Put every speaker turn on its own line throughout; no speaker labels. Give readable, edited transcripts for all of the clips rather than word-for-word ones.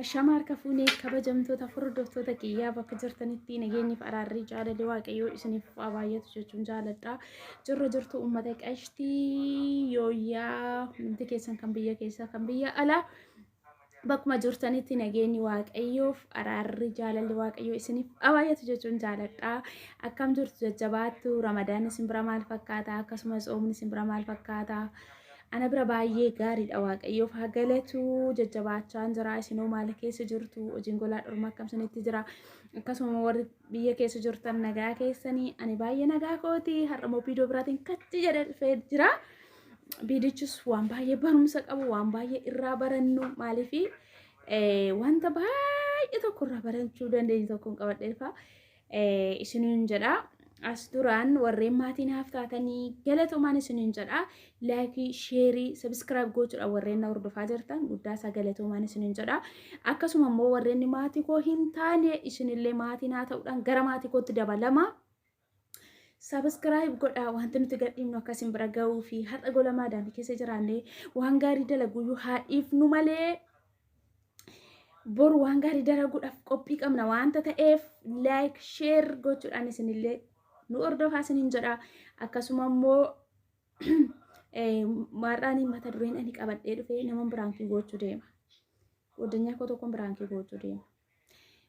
الشمار كفوني كبجمتو تفردوتو تكيا بكجرتنتي نجيني في أراري جالة لواقيو إسني في أبايت جوجون جالة جرتو أمتك أشتي يويا منتي كيسان كم بيا كيسا كم بيا ألا بكما جرتنتي نجيني واقيو في أراري جالة لواقيو إسني في أبايت جوجون جالة أكم جرت جباتو رمضان سمبرا مال فكاتا كسمس أمني سمبرا مال فكاتا أنا برا باية قاري الأواق أيوف هقلتو ججبات شان جرا إسنو مالكي سجرتو وجنقولات أرما كم سنة تجرا كسم مورد بيا كي سجرتن نجا كيسني أنا باية نجا كوتي هرمو بيدو براتين كتجر في جرا بيدتشس وان باية برمسك أبو وان باية إرابرنو مالي في وان تباية تكون رابرنشو دندين تكون قوات إلفا إسنو جرا أسدران ورّي ماتين هفتاتني قالت وما سنين جرا لايكي شيري سبسكرايب جوجر أو ورّينا ورد فاجرتان قداسا قالت وما سنين جرا أكسو ممو ورّيني ماتي كو هنتاني إسن اللي ماتين هاتاودان غرا ماتي كو تدابا لما سبسكرايب قد وانتنو تقدم نوكاسين براغاو في هات أقول ما دامي كيسي جراني وانغاري دلقو يوها إفنو مالي بور وانغاري دلقو أفقوبيك أمنا وانتا تأف لايك شير جوجر أني سن اللي نوردو فاسنين جرا أكاسوما مو marani mata duren ani qabadde dhufe nama biraanki gochuu deema wadanya ko tokko biraanki gochuu deema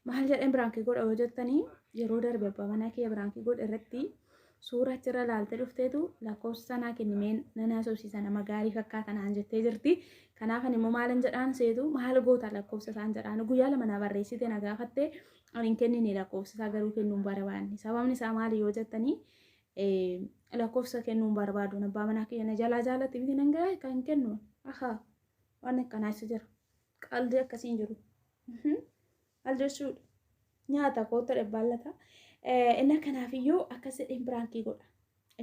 mahal jedhen biraanki godha yoo jettanii yeroo darbe abbaa manaa kee biraanki godha irratti suura achirra laalte dhufteetu lakkoofsa sanaa kennimeen nanaa sobsiisa nama gaarii fakkaata naan jettee jirti kanaaf ani immoo maalan jedhaan seetu maal goota lakkoofsa isaan jedhaan guyyaa lama na barreessite na gaafatte ani kennine lakkoofsa isaa garuu kennuun barbaanne sababni isaa maali yoo jettanii lakkoofsa kennuun barbaadu abbaa manaa keenya jalaa jaalatti miti nangaa kan kennu aha waan akkanaas jira qalbii akkasiin jiru al jechuudha nyaata koota dhibbaallata inni kanaafiyyuu akkas jedheen biraankii godha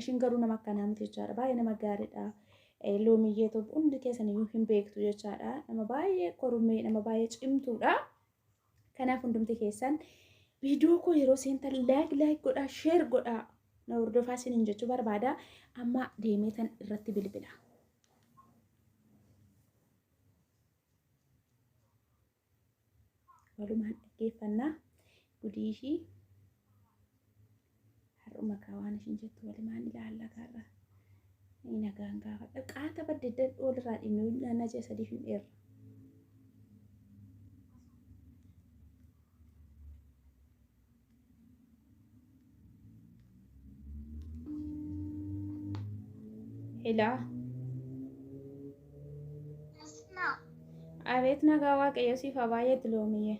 ishiin garuu nama akkanaa miti jechaadha baay'ee nama gaariidha loomiyyee tokko hundi keessaniyyuu hin beektu jechaadha nama baay'ee qorumee nama baay'ee cimtuudha kanaaf hundumti keessan viidiyoo koo yeroo seentan laayik godhaa sheer godhaa na hordofaa isiniin jechuu barbaada amma deemeetan irratti bilbila. Walumaan dhaggeeffannaa gudii ishii har'uma kaawaan ishiin jettu walumaan ilaalla kaarra nagaan gaafa qaata baddeddan oolirraa dhimmi naannaa jee sadiif hin dheerra. Hela. Abeet nagaa waaqayyo siif haa baay'eetti loomiyyee.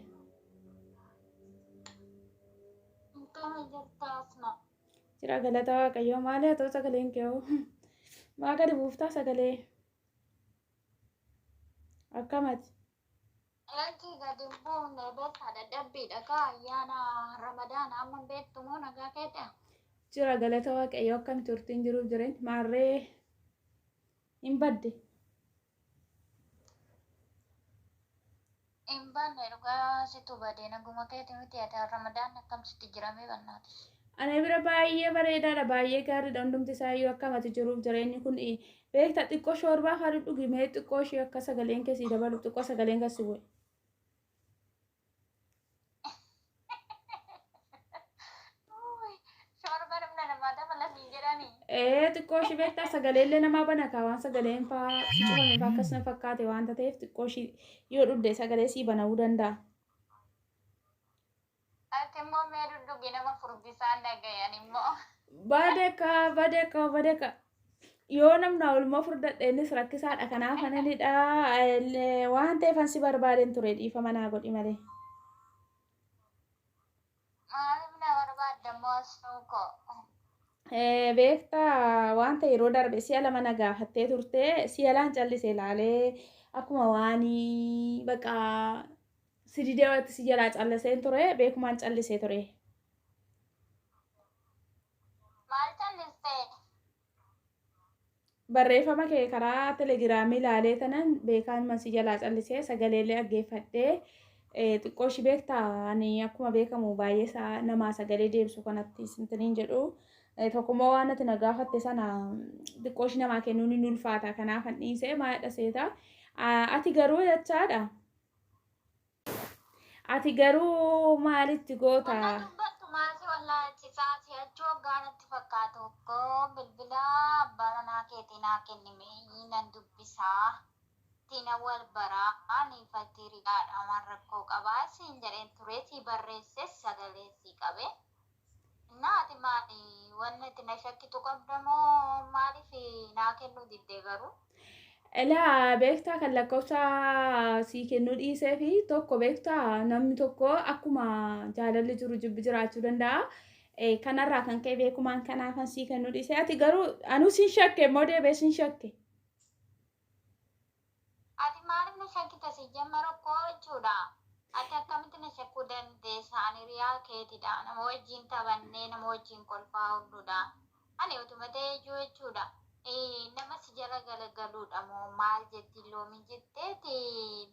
Jira galata waaqayyoo maali haa ta'u sagaleen kee hoo maa gadi buuftaa sagalee akkamati.
Lagi gadi buufne beektaa dadhabbiidha kaa ayyaana ramadaana amma beektu moo nagaa keedha.
Jira galata waaqayyoo akkami turtiin jiruuf jireenya maarree hin badde.
Hin banne dhugaa situ badee naguma keetii miti ati ramadaan akkamsitti jiramee bannaati.
Ana bira baay'ee bareedaadha baay'ee gaariidha hundumti isaayyuu akkamati jiruuf jireenyi kun beekta xiqqoo shoorbaa haadhu dhugimee xiqqoo ishee akka sagaleen keessii dabalu xiqqoo sagaleen kasi bu'e.
Shoorba namna namaa dabala siin jedhanii.
Xiqqoo ishee beektaa sagaleellee namaa bana kaa waan sagaleen faa cufame faa akkas na fakkaate waanta ta'eef xiqqoo ishee yoo dhudde sagalee sii bana'uu danda'a.
Ati immoo mee duddugi nama furbisaan dhagayan immoo.
Badeka yoo namna olmoo furdadhe innis rakkisaadha kanaaf ananidha waan ta'eef ansi barbaadeen ture dhiifama naa godhi malee.
Maaliif na barbaadda immoo asuuko.
Beektaa waan ta'e yeroo darbe si'a lama na gaafattee turte si'a laan callisee ilaalee akkuma waan baqa sididee walitti si jalaa calliseen ture beekumaan callisee ture.
Maal callistee?
Barreeffama kee karaa telegiraamii ilaalee tanan beekaan si jalaa callisee sagaleellee dhaggeeffadhee xiqqoo ishee beektaa ani akkuma beekamu baay'ee namaa sagalee deebisu kanatti sintiniin jedhu tokkummaa waan ati na gaafatte sana xiqqoo ishee namaa kennuun ni ulfaata kanaaf an dhiisee maadha seeta ati garuu jechaadha. ati garuu maalitti goota?
Wanna dubbattu maasi wallaahi saasi achoo gaanatti fakkaatu ko bilbila baranaa keetii naa kennime nan dubbisaa tina wal baraa ani fatti rigaadha waan rakkoo qabaa siin jedheen ture si barreesses sagalee si qabe naati maali wanna itti na shakkitu qabdamoo maaliif naa kennuu diddee garuu
Elaa beektaa kan lakkoofsa sii kennuu dhiisee fi tokko beektaa namni tokko akkuma jaalalli jiru jibbi jiraachuu danda'a. Kanarraa kan ka'e beekumaan kanaafan sii kennuu dhiisee ati garuu anuu siin shakke immoo deebee siin shakke.
ati maaliif na shakkita si jamma rakkoo jechuudha ati akkamitti na shakkuu dandeessa ani riyaa keetidha nama wajjin taphannee nama wajjin kolfaa hunduudha ani utuma ta'ee iyyuu jechuudha nama si jala galagaluudha moo maal jetti loomi jetteeti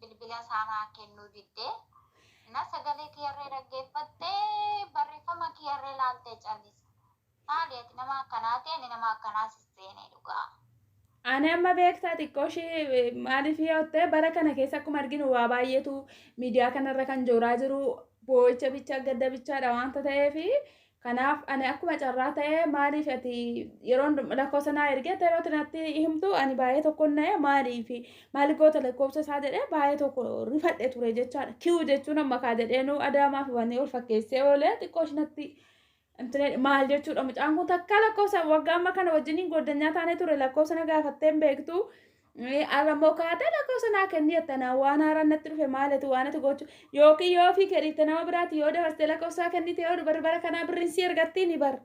bilbila isaanaa kennuu diddee na sagalee kiyyarree dhaggeeffattee barreeffama kiyyarree laaltee callisa maali ati nama akkanaati ani nama akkanaa sisteenee dhugaa
Ani amma beektaa xiqqoo ishee maaliif yoottee bara kana keessa akkuma arginu waa baay'eetu miidiyaa kanarra kan jooraa jiru boo'icha bichaa gadda bichaadha waanta ta'eef kanaaf ani akkuma carraa ta'ee maaliif ati yeroo lakkoofsa naa ergetti yeroo natti himtu ani baay'ee tokko na'e maaliif goota lakkoofsa isaa jedhee baay'ee tokko rifadhe ture jechaadha. Kiwu jechuun amma kaa jedheenu adaamaa fi wanni ol fakkeessee oolee xiqqoo ishinatti maal jechuudha mucaan kun takka lakkoofsa waggaa amma kana wajjiniin goddanyaa taanee ture lakkoofsa na gaafattee hin beektu. Aramoo kaatee lakkoofsa naa kenni jettanaa waan haaraan natti dhufe maalati waan ati gochuu yookiin yoo fi kedhiitte nama biraati yoo dabarsitee lakkoofsaa kennite yoo bara kanaa birriin si ergattii ni bara.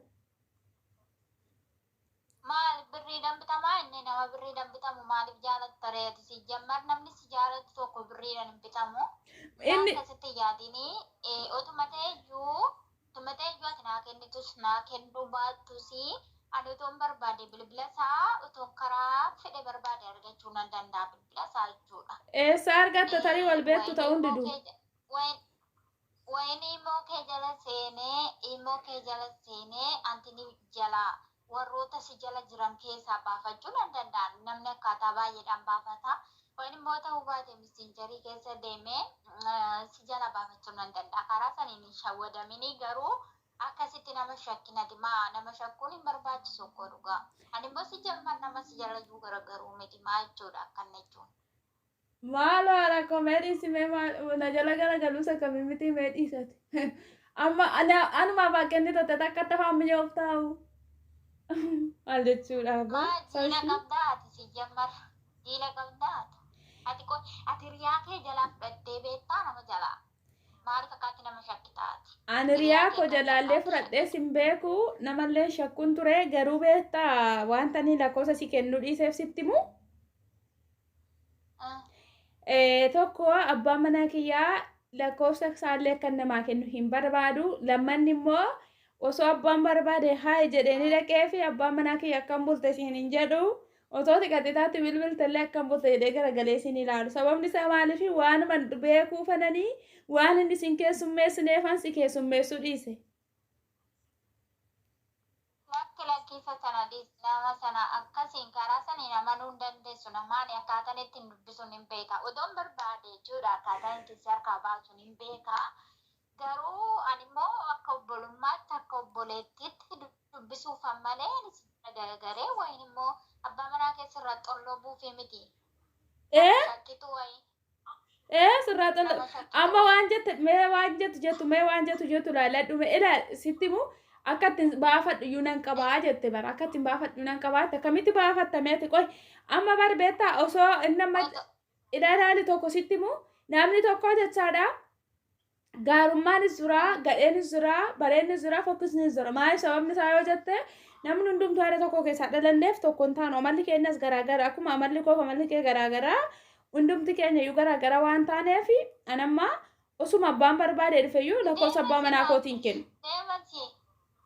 maal birrii dambitamaa inni nama birrii dambitamu maaliif jaalatta reeti si jammar namni si jaalatu tokko birriidhaan hin bitamu inni akkasitti yaadinii utuma ta'e iyyuu ati naa kennitus naa kennuu baattus ani utuun barbaade bilbila isaa utuun karaa fedhe barbaade argachuu nan danda'a bilbila isaa jechuudha.
Eessa argatta tarii wal beektu ta'uun didu.
Wayini immoo kee jala seenee antini jala warroota si jala jiran keessaa baafachuu nan danda'a namni akkaataa baay'eedhaan baafata. Wayini immoo ta'uu baate miseenjarii keessa deemee si jala baafachuu nan danda'a karaa saniin hin shawwadaminii garuu. Akkasitti nama shakkina dimaa nama shakkuun hin barbaachisu koo dhugaa. Ani immoo si jammar nama si jala jiru garagaruu miti maa jechuudha akkana jechuun.
Maaloo haala komeedii simee na jala garagaluus akkamii miti mee dhiisate. Amma anuma baaqenni totte takka tafaan minyoof taa'u. Maal jechuudha.
Maa jiila qabdaa ati si jammar jiila qabdaa ati. Ati riyaa kee jalaa fudhattee beektaa nama jalaa. Maaliif akkaatti nama shakkitaati?
Ani riyaa koo jalaallee fudhadhee sin beeku namallee shakkuun ture garuu beektaa wanta ni lakkoofsa si kennuu dhiiseef sitti himu. Tokko abbaan manaa kiyyaa lakkoofsa isaallee kan namaa kennu hin barbaadu lammanni immoo osoo abbaan barbaade haay jedhee dhaqee fi abbaan manaa kiyya akkam bulte siin hin jedhu. Otoo xiqqaxitaatti bilbiltellee akkam bulte jedhee garagalee siin ilaalu. Sababni isaa maaliif waanuma beekuu fananii waan inni sin keessummeessineefan si keessummeessuu dhiise.
Lakkiisa sana nama sana akkasiin karaa saniin amanuu hin dandeessu namaan akkaataan ittiin dubbisuun hin beeka. Odoon barbaade jechuudha akkaataan ittiin si harkaa baasuun hin beeka. Garuu ani immoo akka obbolummaatti akka obboleettiitti dubbisuufan malee garagaree wayin immoo abbaa manaa keessarraa xolloo buufee miti. Shakkitu wayi.
Sirraa xolloo. Amma waan jettu laaladhume sitti immoo akka ittiin baafadhu iyyuu nan qabaa jette bara akka ittiin baafadhu nan qabaatte akkamitti baafattameeti qoy amma barbeettaa osoo inni amma ilaalaali tokko sitti immoo namni tokko jechaadha. Gaarummaanis jira, gadheenis jira, bareennis jira, fokkisnis jira. Maaliif sababni isaa yoo jette namni hundumtuu haala tokko keessaa dhalanneef tokko hin taanu amalli keenyas garaagara akkuma amalli koo amalli kee garaagara hundumti keenya iyyuu garaagara waan taaneef anamma osuma abbaan barbaade dhufeyyuu lakkoofsa abbaa manaa kootiin kennu.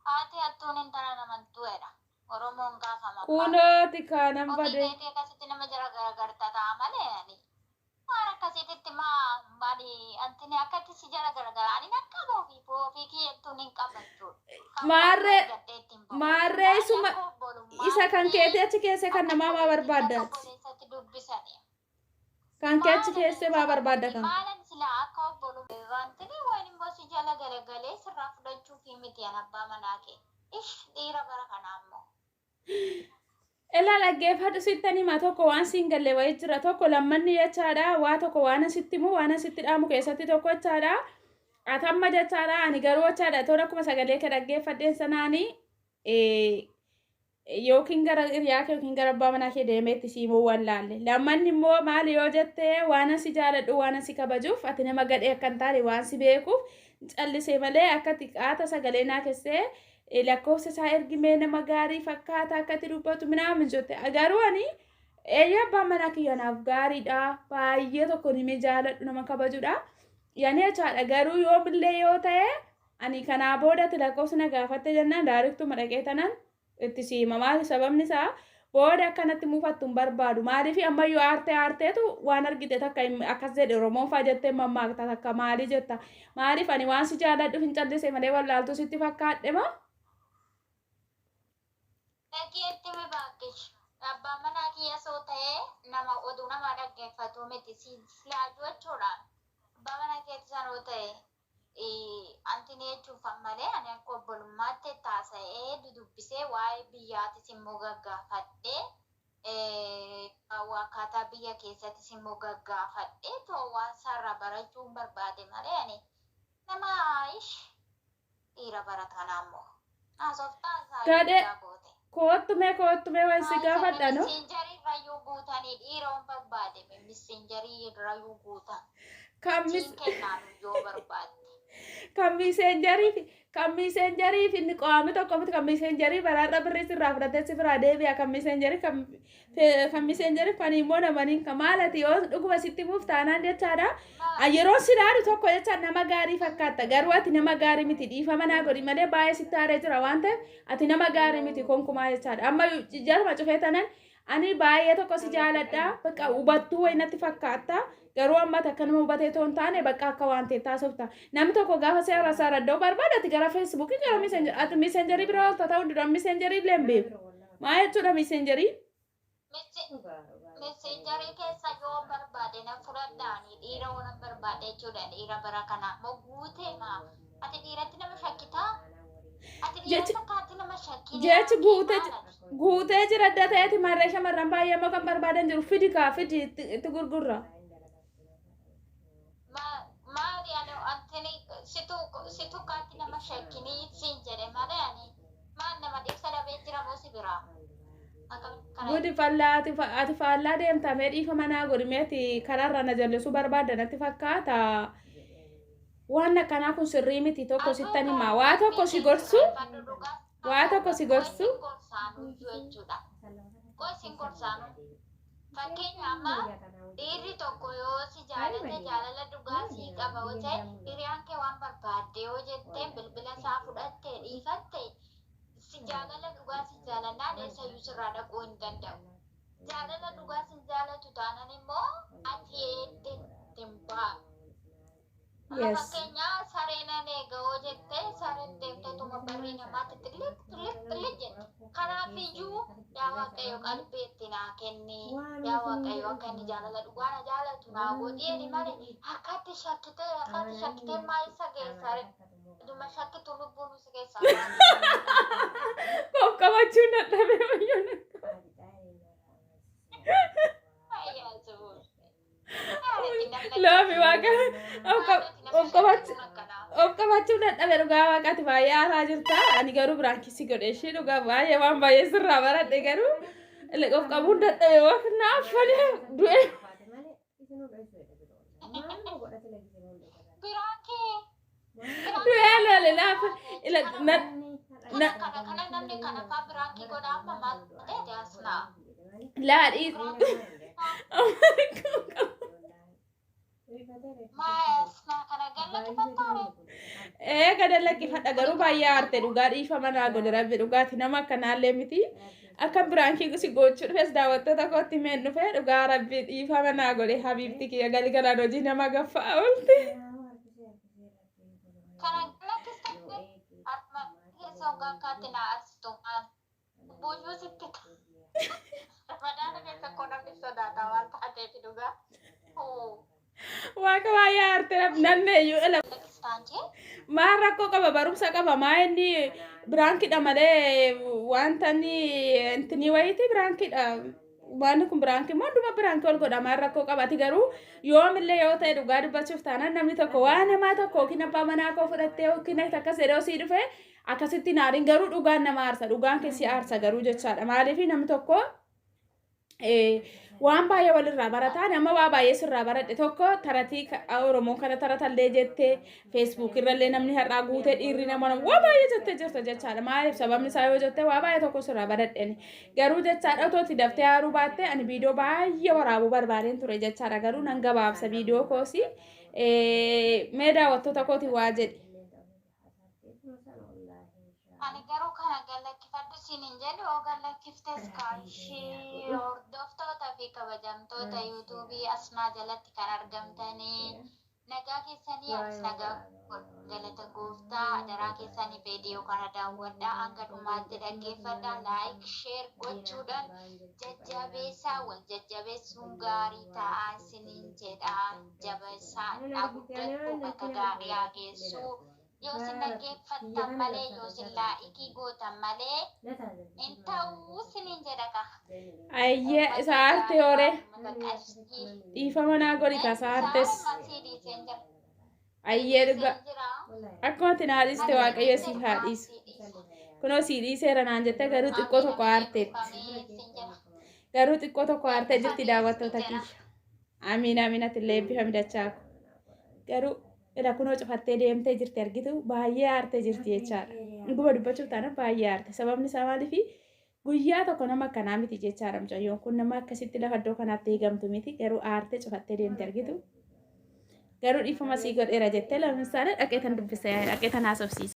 Haati hattuun hin taane namantuudha. Oromoon gaafama.
Kunooti kanan bade.
Ofii akkasitti nama jara garagarta ta'a malee ani. Waan akkasitti maali antini akkatti si jara garagara ani nakka ofii kiyyattuun hin qabachuudha.
Maarree isa kan keetii achi keessa kan namaa maa barbaaddaati. Kan kee achi keessa maa barbaadda kan.
Maalan sila akka obboluu antini an abbaa manaa kee. Dhiira bara kanaa ammoo.
Ela dhaggeeffadhu sittani ma tokko waan siin galle wayii jira tokko lammanni jechaadha waa tokko waan asitti mu waan asitti dhaamu keessatti tokko jechaadha atamma jechaadha ani garuu jechaadha tola akkuma sagalee kee dhaggeeffadheen sanaani yookiin gara hiriyaa kee yookiin gara abbaa manaa kee deemeetti siimuu wallaalle lammanni immoo maali yoo jettee waan asi jaaladhu waan asi kabajuuf ati nama gadhee akka hin taane waan si beekuuf callisee malee akka xiqqaata sagalee naa keessee lakkoofsa isaa ergimee nama gaarii fakkaata akkatti dubbatu minaamin jette garuu ani eeyya abbaan manaa kiyyanaaf gaariidha baay'ee tokko nimi jaaladhu nama kabajudha yani jechaadha garuu yoomillee yoo ta'e ani kanaa boodatti lakkoofsa na gaafatte jennaan daariktuma dhaqee tanan itti siima maali sababni isaa booda akkanatti muufattu hin barbaadu maaliif ammayyuu aarteetu waan argite takka akkas jedhe oromoon faa jettee mammaakta takka maali jetta maaliif ani waan si jaaladhu hin callise malee wallaaltu sitti fakkaadhema
Dhageetti mi baakkish. Abbaan manaa kiyya soo ta'ee nama oduu namaa dhaggeeffatu miti silaajuu jechuudhaan. Abbaan manaa keetti sanoo ta'e antini jechuuf malee ani akka obbolummaatti taasa'ee dudubbisee waa'ee biyyaatis immoo gaggaafadhee akkaataa biyya keessattis immoo gaggaafadhee toowwaa sarara barachuun barbaade malee ani nama dhiira baratanaa immoo. Haasoftaa isaa goote.
Koottume waan si gaafadha no?
Miseenjarii rayyuu guutanii dhiiroon barbaade miseenjarii rayyuu guutan.
Kan
kennaan yoo barbaadde.
Kan miseenjarii fi inni qo'aami tokko miti kan miseenjarii baraadha birrii sirraa fudhatee si biraa deebi'a kan miseenjarii kan immoo namaniin kan maalati yoo dhuguma sitti muuf taanaan jechaadha. Yeroo si dhaadu tokko jecha nama gaarii fakkaata garuu ati nama gaarii miti dhiifama naa godhi malee baay'ee sitti aaree jira waan ta'eef ati nama gaarii miti konkumaa jechaadha. Amma jarma cufee tanan ani baay'ee tokko si jaaladha bakka hubattuu wayinatti fakkaata. Garuu amma takka nama hubatee toon taane bakka akka waan ta'e taasifta. Namni tokko gaafa seera saraddoo barbaadati gara feesbuukii gara miseenjarii biraa oolta ta'uu dura miseenjarii illee hin beeku. Maa jechuudha miseenjarii?
Miseenjarii keessa yoo barbaade na fudhadhaani dhiira waan barbaade jechuudha dhiira bara kanaa moo guutee maa ati dhiiratti nama shakkitaa? Ati dhiiratti akkaatti nama shakkii?
Jechi guutee jira adda ta'eeti marree shamarran baay'ee immoo kan barbaadan jiru fidi itti gurgurra.
Maali ani antini situ kaatti nama shakkinii siin jedhe malee ani maal nama dhibsa dhabee jira moo si biraa?
Gudi ati faallaa deemtamee dhiifama naa godhimeeti karaarra na jallisuu barbaadda natti fakkaata. Waan akkanaa kun sirrii miti tokko sittan himaa waa tokko si gorsu. Fakkeenya amma dhiirri tokko yoo si jaalate jaalala dhugaa sii qaba yoo ta'e hiriyaan kee waan barbaadde yoo jettee bilbila isaa fudhattee dhiifatte si jaalala dhugaa si jaalannaan eessayyuu sirraa dhaquu hin danda'u. Jaalala dhugaa si jaalatu taanan immoo ati eedde dimbaa. Fakkeenya sareenan eega yoo jettee sareen deemteetuma barrii namaatti xilli jette. Kanaafiyyuu yaa Waaqayyo qalbii itti naa kenni. Yaa Waaqayyo akka inni jaalala dhugaa na jaalatu naa godhi malee akkatti shakkitee maa isa geessa dhuma shakkitu lubbuun si geessa. Qaqqabachuun dadhabee wayyoon. Loofi waaqa of qabachuu dadhabe dhugaa waaqaati baay'ee aaraa jirta ani garuu biraan kisi godhe ishee dhugaa baay'ee waan baay'ee sirraa baradhe garuu of qabuun dadhabe waan naaf falee du'e. Du'e lole laaf
kana namni kana faa biraakii godha amma maal ta'e asnaa.
Laadhii. Gada lakkifadha garuu baay'ee aarte dhugaa dhiifama naa godhe rabbi dhugaati nama akkanaallee miti akka biraankii si gochuu dhufes daawwattoota kootti meen dhufe dhugaa rabbi dhiifama naa godhe habiibti kiyya galgalaan hojii nama gaffaa oolte. Waaqa baay'ee aarte namni iyyuu
cuftaanchi.
Maal rakkoo qaba barumsa qaba maa inni biraankiidha malee wanta inni intini wayiiti biraankiidha. Waan kun biraankii moo dhuma biraankii ol godha maal rakkoo qabati garuu yoomillee yoo ta'e dhugaa dubbachuuf taanaan namni tokko waan namaa tokko yookiin abbaa manaa koo fudhattee yookiin akkas jedhee osii dhufe akkasitti naariin garuu dhugaan nama aarsa dhugaan keessi aarsa garuu jechaadha maaliif namni tokko waan baay'ee walirraa barataa nama waa baay'ee sirraa baradhe tokko taratii Oromoo kana taratallee jettee Facebook irrallee namni har'aa guutee dhiirri nama waa baay'ee jettee jirtu jechaadha maaliif sababni isaa yoo jettee waa baay'ee tokko sirraa baradheni garuu jechaadha otootti daftee haaruu baattee ani viidiyoo baay'ee waraabuu barbaadeen ture jechaadha garuu nan gabaabsa viidiyoo koosii mee daawwattoota kooti waa jedhi.
Ani garuu kana galakkifadhu sinin jedhu oo galakkiftes kaashii hordoftootaa fi kabajamtoota yuutuubii asnaa jalatti kan argamtanii nagaa keessanii as nagaa galata gooftaa adaraa keessanii viidiyoo kana daawwadhaa hanga dhumaatti dhaggeeffadhaa laayik sheer gochuudhaan jajjabeessaa wal jajjabeessuun gaarii ta'aa sinin jedha jabeessaa dhaabuddattuu bakka gaarii haa geessuu. Yoo sin dhaggeeffattan malee yoo sin laa'ikii gootan malee hin ta'uu sinin jedha ka.
Ayyee isa aarte hoore dhiifama naa godhi tasaa aartes. Ayyee dhuga akkuma ati naa dhiiste waaqayyo si haa dhiisu. Kunoo si dhiiseera naan jette garuu xiqqoo tokko aarteetti. Garuu xiqqoo tokko aartee jirti daawwattoota kiyya. Amiin amiin ati illee eebbifami dachaaku. Garuu ila kunoo cufattee deemtee jirti argitu baay'ee aartee jirti jechaadha. Dhuguma dubbachuuf taana baay'ee aarte sababni isaa maaliifi guyyaa tokko nama akkanaa miti jechaadha mucayyoon kun nama akkasitti lafa iddoo kanaatti eegamtu miti garuu aartee cufattee deemte argitu. Garuu dhiifama sii godheera jettee lammisaanii dhaqee tan dubbisa dhaqee tan haasofsiisa.